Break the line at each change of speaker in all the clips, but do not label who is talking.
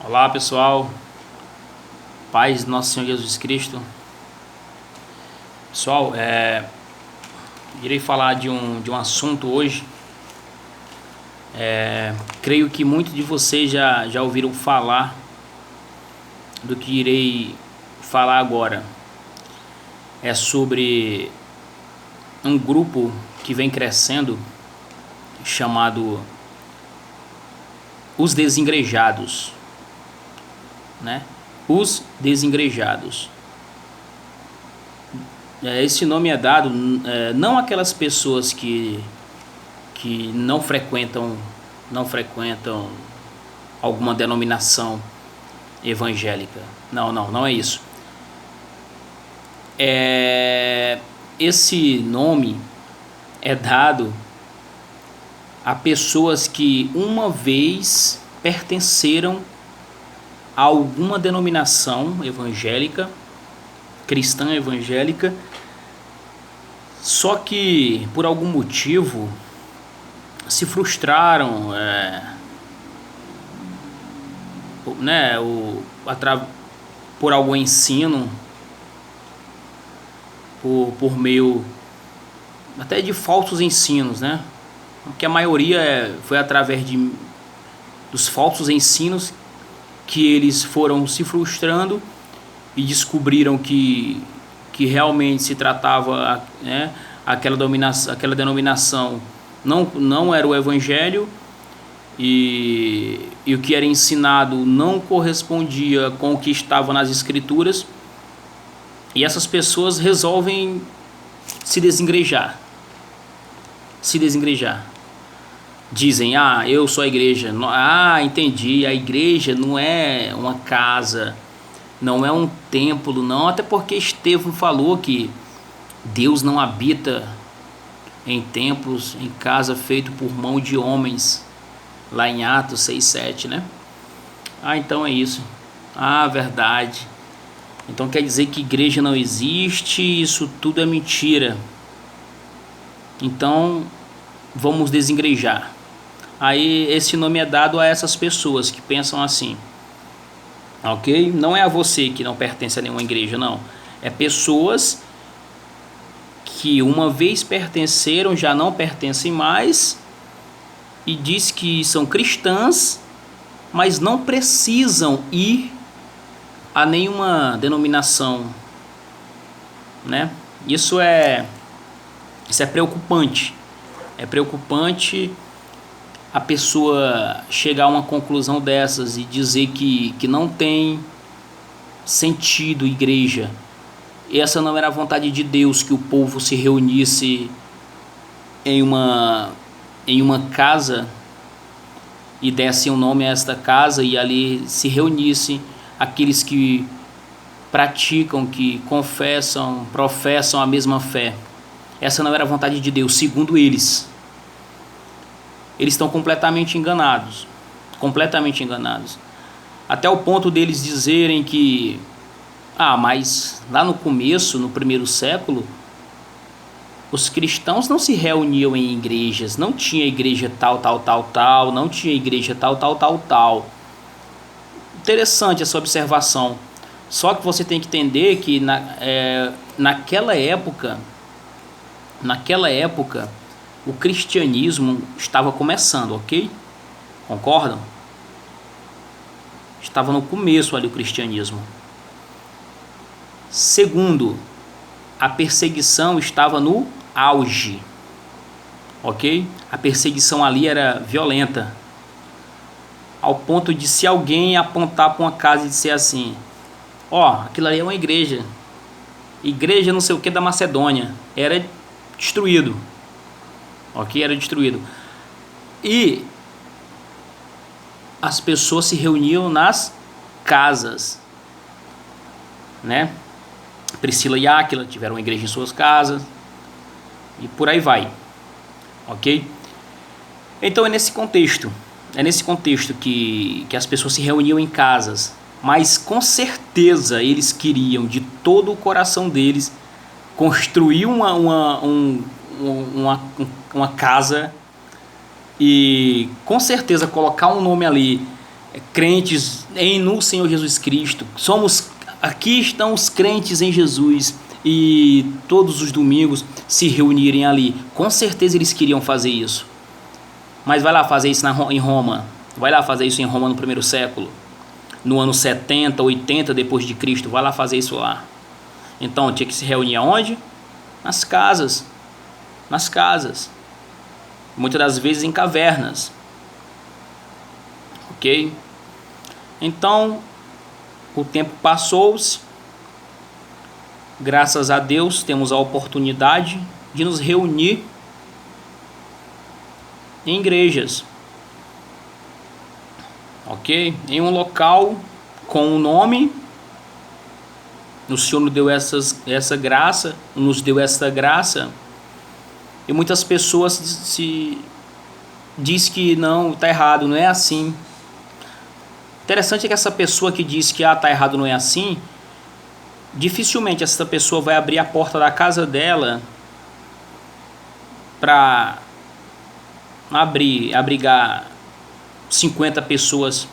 Olá pessoal, paz do nosso Senhor Jesus Cristo. Pessoal, irei falar de um assunto hoje. Creio que muitos de vocês já ouviram falar do que irei falar agora. É sobre um grupo que vem crescendo chamado Os Desigrejados, né? Os Desigrejados. Esse nome é dado não aquelas pessoas que não frequentam alguma denominação evangélica. Não é isso. Esse nome é dado a pessoas que uma vez pertenceram a alguma denominação evangélica, cristã evangélica, só que por algum motivo se frustraram, por algum ensino, por meio até de falsos ensinos, né? Porque a maioria foi através dos falsos ensinos que eles foram se frustrando e descobriram que realmente se tratava, né, aquela denominação não era o evangelho, e o que era ensinado não correspondia com o que estava nas escrituras, e essas pessoas resolvem se desengrejar. Dizem, eu sou a igreja. Entendi, a igreja não é uma casa, não é um templo, não. Até porque Estevão falou que Deus não habita em templos, em casa feito por mão de homens, lá em Atos 6:7, né? Então é isso. Verdade. Então quer dizer que igreja não existe, isso tudo é mentira. Então vamos desengrejar. Aí esse nome é dado a essas pessoas que pensam assim, ok? Não é a você que não pertence a nenhuma igreja, não. É pessoas que uma vez pertenceram, já não pertencem mais, e diz que são cristãs, mas não precisam ir a nenhuma denominação, né? Isso é preocupante. É preocupante a pessoa chegar a uma conclusão dessas e dizer que não tem sentido igreja. E essa não era a vontade de Deus, que o povo se reunisse em uma casa e desse um nome a esta casa, e ali se reunissem aqueles que praticam, que confessam, professam a mesma fé. Essa não era a vontade de Deus, segundo eles. Eles estão completamente enganados. Até o ponto deles dizerem que mas lá no começo, no primeiro século, os cristãos não se reuniam em igrejas, não tinha igreja tal, não tinha igreja tal. Interessante essa observação. Só que você tem que entender que naquela época, o cristianismo estava começando, ok? Concordam? Estava no começo ali o cristianismo. Segundo, a perseguição estava no auge, ok? A perseguição ali era violenta, ao ponto de, se alguém apontar para uma casa e disser assim, aquilo ali é uma igreja não sei o que da Macedônia, era destruído, ok? Era destruído. E as pessoas se reuniam nas casas, né? Priscila e Áquila tiveram uma igreja em suas casas, e por aí vai, ok? Então é nesse contexto que as pessoas se reuniam em casas, mas com certeza eles queriam de todo o coração deles construir uma casa, e com certeza colocar um nome ali crentes no Senhor Jesus Cristo. Aqui estão os crentes em Jesus, e todos os domingos se reunirem ali. Com certeza eles queriam fazer isso. Mas vai lá fazer isso em Roma. Vai lá fazer isso em Roma no primeiro século. No ano 70, 80 depois de Cristo. Vai lá fazer isso lá. Então tinha que se reunir aonde? Nas casas. Nas casas. Muitas das vezes em cavernas. Ok? Então, o tempo passou-se. Graças a Deus temos a oportunidade de nos reunir em igrejas. Ok? Em um local com um nome. O Senhor nos deu essa graça. Nos deu essa graça. E muitas pessoas diz que não, está errado, não é assim. Interessante é que essa pessoa que diz que está errado, não é assim, dificilmente essa pessoa vai abrir a porta da casa dela para abrigar 50 pessoas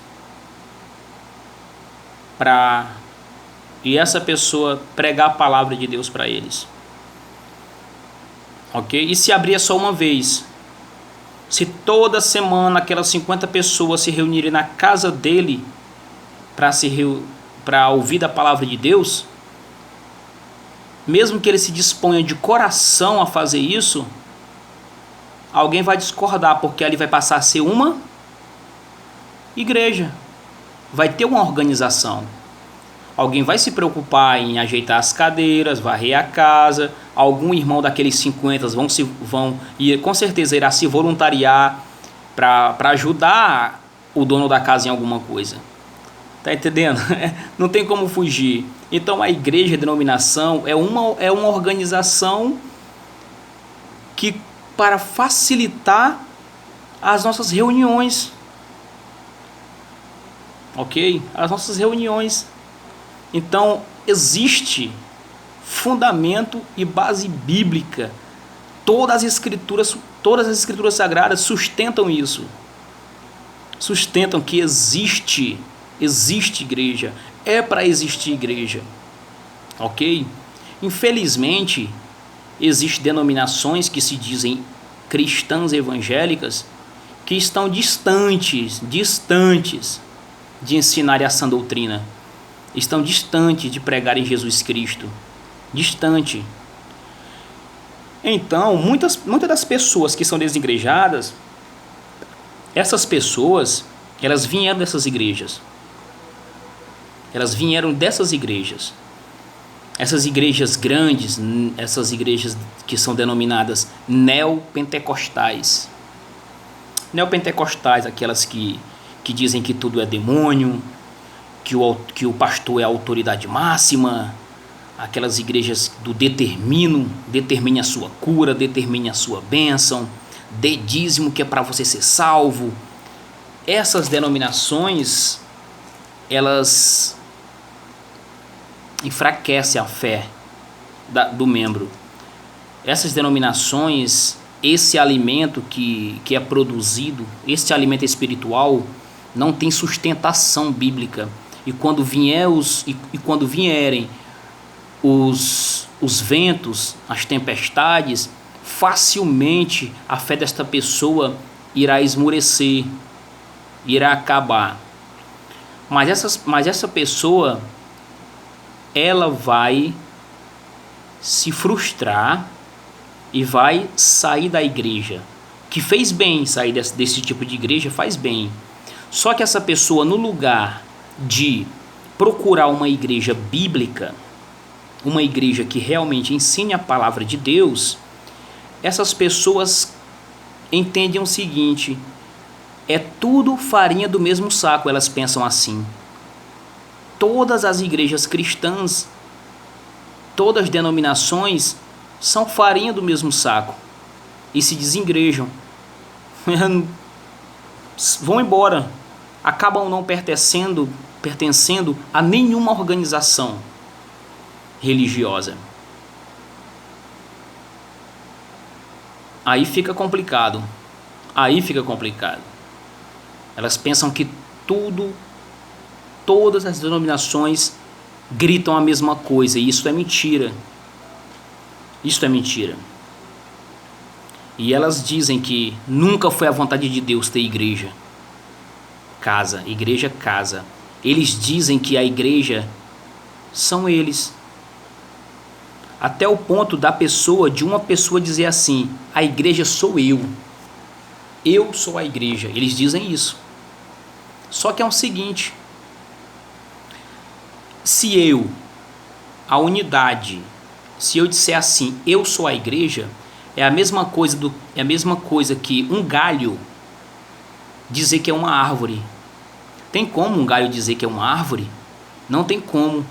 e essa pessoa pregar a palavra de Deus para eles. Ok? E se abrir só uma vez? Se toda semana aquelas 50 pessoas se reunirem na casa dele para ouvir a palavra de Deus, mesmo que ele se disponha de coração a fazer isso, alguém vai discordar, porque ali vai passar a ser uma igreja. Vai ter uma organização. Alguém vai se preocupar em ajeitar as cadeiras, varrer a casa. Algum irmão daqueles 50 vão e com certeza irá se voluntariar para ajudar o dono da casa em alguma coisa. Tá entendendo? Não tem como fugir. Então a igreja, a denominação, é uma organização que para facilitar as nossas reuniões. Ok? As nossas reuniões. Então existe fundamento e base bíblica. Todas as escrituras sagradas sustentam isso. Sustentam que existe igreja. É para existir igreja. Ok? Infelizmente, existem denominações que se dizem cristãs evangélicas que estão distantes de ensinar essa doutrina. Estão distantes de pregar em Jesus Cristo. Distante. Então, muitas das pessoas que são desigrejadas, essas pessoas, elas vieram dessas igrejas. Elas vieram dessas igrejas. Essas igrejas grandes, essas igrejas que são denominadas neopentecostais. Neopentecostais, aquelas que dizem que tudo é demônio, que o pastor é a autoridade máxima, aquelas igrejas do determine a sua cura, determine a sua bênção, dê dízimo que é para você ser salvo. Essas denominações, elas enfraquecem a fé do membro. Essas denominações, esse alimento que é produzido, esse alimento espiritual, não tem sustentação bíblica. E quando vierem os ventos, as tempestades, facilmente a fé desta pessoa irá esmorecer, irá acabar. Mas essa pessoa, ela vai se frustrar e vai sair da igreja. Que fez bem sair desse tipo de igreja, faz bem. Só que essa pessoa, no lugar de procurar uma igreja bíblica, uma igreja que realmente ensine a palavra de Deus, essas pessoas entendem o seguinte: é tudo farinha do mesmo saco. Elas pensam assim. Todas as igrejas cristãs, todas as denominações são farinha do mesmo saco e se desengrejam. Vão embora, acabam não pertencendo a nenhuma organização religiosa. Aí fica complicado. Elas pensam que todas as denominações gritam a mesma coisa, e isso é mentira. Isso é mentira. E elas dizem que nunca foi a vontade de Deus ter igreja. Casa. Eles dizem que a igreja são eles. Até o ponto de uma pessoa dizer assim: a igreja sou eu. Eu sou a igreja. Eles dizem isso. Só que é o seguinte: se eu disser assim, eu sou a igreja, é a mesma coisa que um galho dizer que é uma árvore. Tem como um galho dizer que é uma árvore? Não tem como.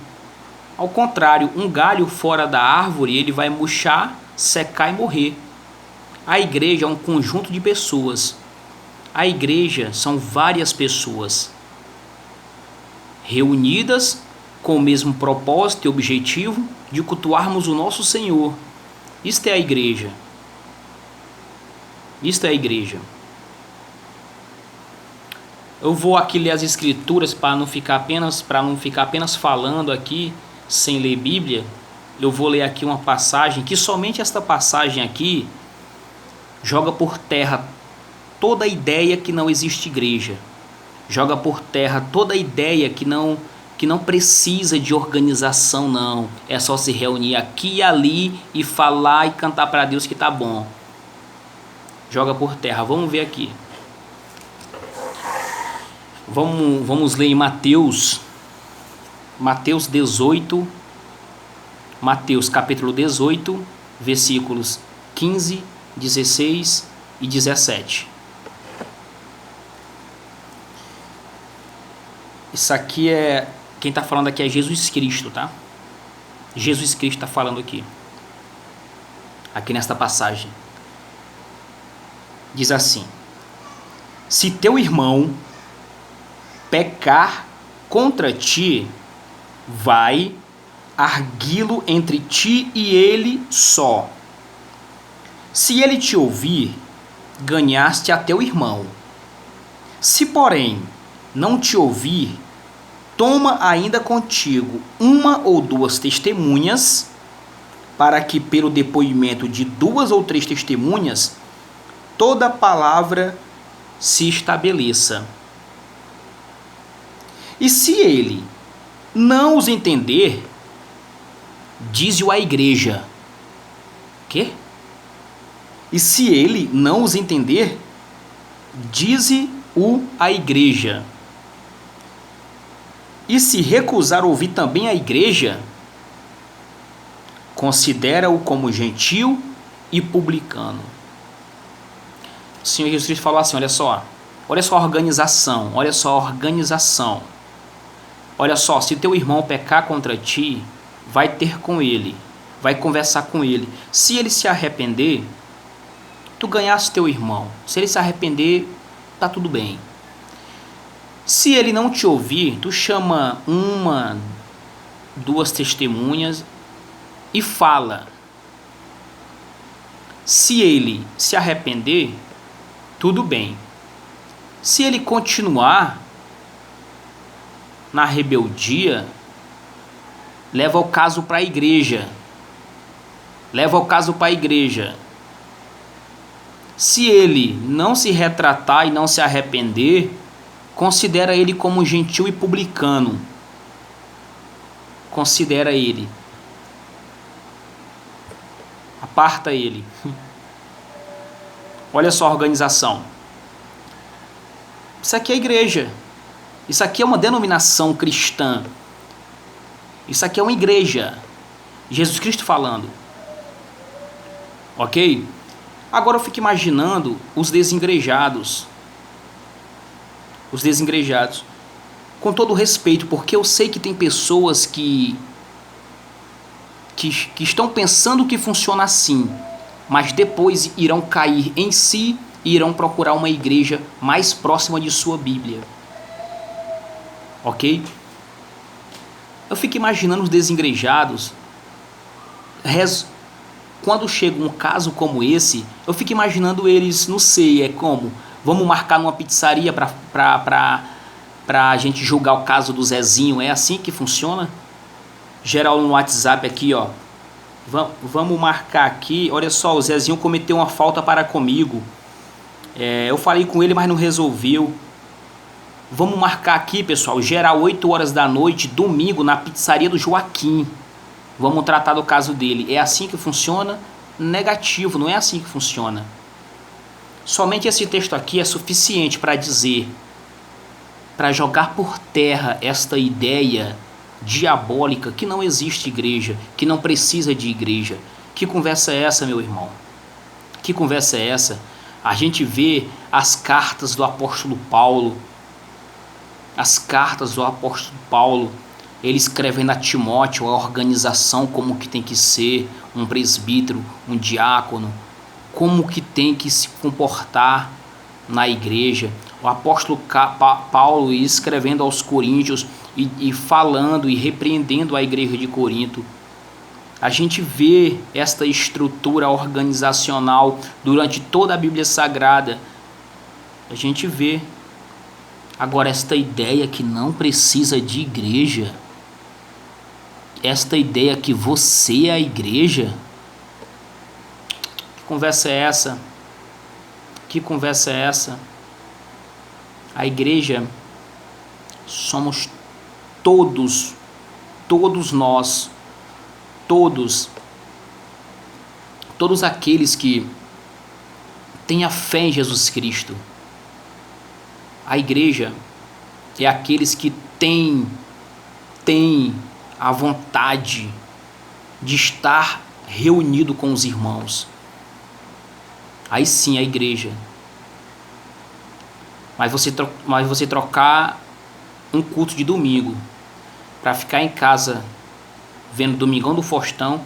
Ao contrário, um galho fora da árvore, ele vai murchar, secar e morrer. A igreja é um conjunto de pessoas. A igreja são várias pessoas reunidas com o mesmo propósito e objetivo de cultuarmos o nosso Senhor. Isto é a igreja. Isto é a igreja. Eu vou aqui ler as escrituras para não ficar apenas falando aqui sem ler Bíblia. Eu vou ler aqui uma passagem que somente esta passagem aqui joga por terra toda a ideia que não existe igreja. Joga por terra toda a ideia que não precisa de organização, não. É só se reunir aqui e ali e falar e cantar para Deus que tá bom. Joga por terra. Vamos ver aqui. Vamos ler em Mateus 18. Mateus capítulo 18, versículos 15, 16 e 17. Isso aqui quem está falando aqui é Jesus Cristo, tá? Jesus Cristo está falando aqui nesta passagem. Diz assim: se teu irmão pecar contra ti, vai, arguí-lo entre ti e ele só. Se ele te ouvir, ganhaste a teu irmão. Se, porém, não te ouvir, toma ainda contigo uma ou duas testemunhas, para que pelo depoimento de 2 ou 3 testemunhas, toda palavra se estabeleça. E se ele não os entender, dize-o à igreja. Quê? E se ele não os entender, dize-o à igreja. E se recusar ouvir também a igreja, considera-o como gentil e publicano. O Senhor Jesus Cristo falou assim: olha só a organização, olha só, se teu irmão pecar contra ti, vai ter com ele, vai conversar com ele. Se ele se arrepender, tu ganhaste teu irmão. Se ele se arrepender, tá tudo bem. Se ele não te ouvir, tu chama 1, 2 testemunhas e fala. Se ele se arrepender, tudo bem. Se ele continuar na rebeldia, leva o caso para a igreja. Se ele não se retratar e não se arrepender, considera ele como gentil e publicano. Considera ele. Aparta ele. Olha só a organização. Isso aqui é a igreja. Isso aqui é uma denominação cristã. Isso aqui é uma igreja. Jesus Cristo falando. Ok? Agora eu fico imaginando os desigrejados. Com todo respeito, porque eu sei que tem pessoas que estão pensando que funciona assim, mas depois irão cair em si e irão procurar uma igreja mais próxima de sua Bíblia. Ok? Eu fico imaginando os desigrejados. Quando chega um caso como esse, eu fico imaginando eles, não sei, como? Vamos marcar numa pizzaria para para a gente julgar o caso do Zezinho. É assim que funciona? Geral no WhatsApp aqui, ó. Vamos marcar aqui. Olha só, o Zezinho cometeu uma falta para comigo. Eu falei com ele, mas não resolveu. Vamos marcar aqui, pessoal. Geral, 8 horas da noite, domingo, na pizzaria do Joaquim. Vamos tratar do caso dele. É assim que funciona? Negativo, não é assim que funciona. Somente esse texto aqui é suficiente para dizer, para jogar por terra esta ideia diabólica que não existe igreja, que não precisa de igreja. Que conversa é essa, meu irmão? Que conversa é essa? A gente vê as cartas do apóstolo Paulo, ele escrevendo a Timóteo, a organização, como que tem que ser um presbítero, um diácono, como que tem que se comportar na igreja. O apóstolo Paulo escrevendo aos coríntios e falando e repreendendo a igreja de Corinto. A gente vê esta estrutura organizacional durante toda a Bíblia Sagrada. A gente vê. Agora, esta ideia que não precisa de igreja, esta ideia que você é a igreja, que conversa é essa? Que conversa é essa? A igreja somos todos nós, todos aqueles que têm a fé em Jesus Cristo. A igreja é aqueles que têm a vontade de estar reunido com os irmãos. Aí sim, a igreja. Mas você trocar um culto de domingo para ficar em casa vendo Domingão do Faustão,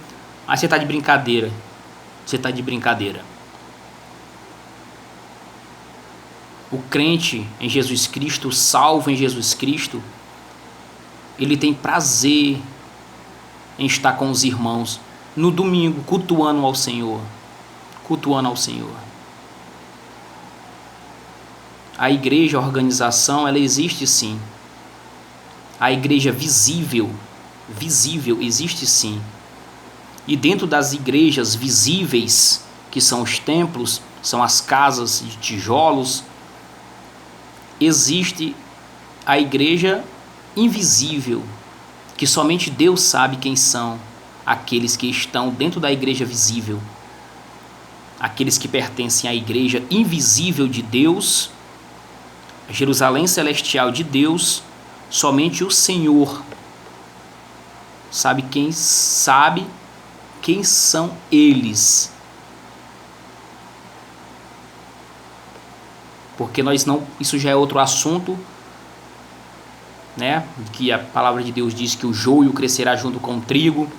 aí você tá de brincadeira. O crente em Jesus Cristo, salvo em Jesus Cristo, ele tem prazer em estar com os irmãos no domingo, cultuando ao Senhor. A igreja, a organização, ela existe sim. A igreja visível existe sim. E dentro das igrejas visíveis, que são os templos, são as casas de tijolos, existe a igreja invisível, que somente Deus sabe quem são aqueles que estão dentro da igreja visível. Aqueles que pertencem à igreja invisível de Deus, a Jerusalém celestial de Deus, somente o Senhor sabe quem são eles. Porque isso já é outro assunto, né? Que a palavra de Deus diz que o joio crescerá junto com o trigo.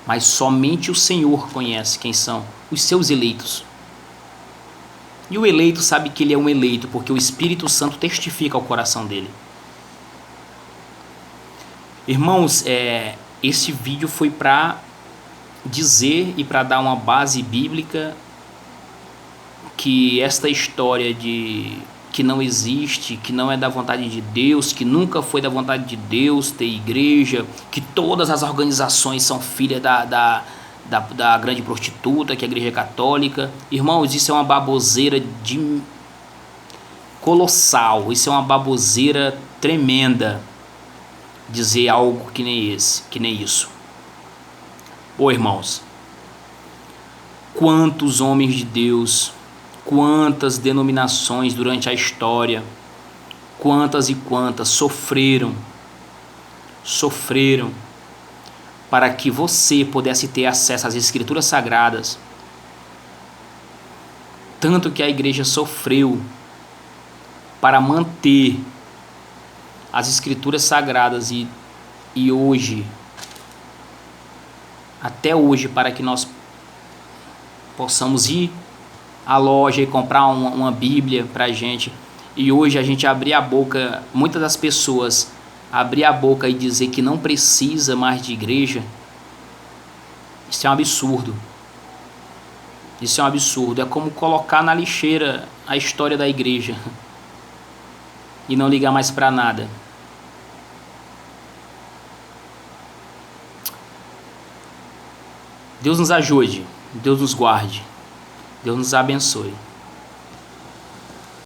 Mas somente o Senhor conhece quem são os seus eleitos. E o eleito sabe que ele é um eleito, porque o Espírito Santo testifica ao coração dele. Irmãos, esse vídeo foi para dizer e para dar uma base bíblica que esta história de que não existe, que não é da vontade de Deus, que nunca foi da vontade de Deus ter igreja, que todas as organizações são filhas da grande prostituta, que é a igreja católica. Irmãos, isso é uma baboseira colossal, isso é uma baboseira tremenda, dizer algo que nem isso. Ô irmãos, quantos homens de Deus, quantas denominações durante a história, quantas e quantas sofreram para que você pudesse ter acesso às Escrituras Sagradas. Tanto que a igreja sofreu para manter as Escrituras Sagradas e hoje, até hoje, para que nós possamos ir à loja e comprar uma Bíblia para a gente. E hoje a gente abrir a boca, muitas das pessoas abrir a boca e dizer que não precisa mais de igreja, isso é um absurdo. Isso é um absurdo. É como colocar na lixeira a história da igreja. e não ligar mais para nada. Deus nos ajude, Deus nos guarde, Deus nos abençoe.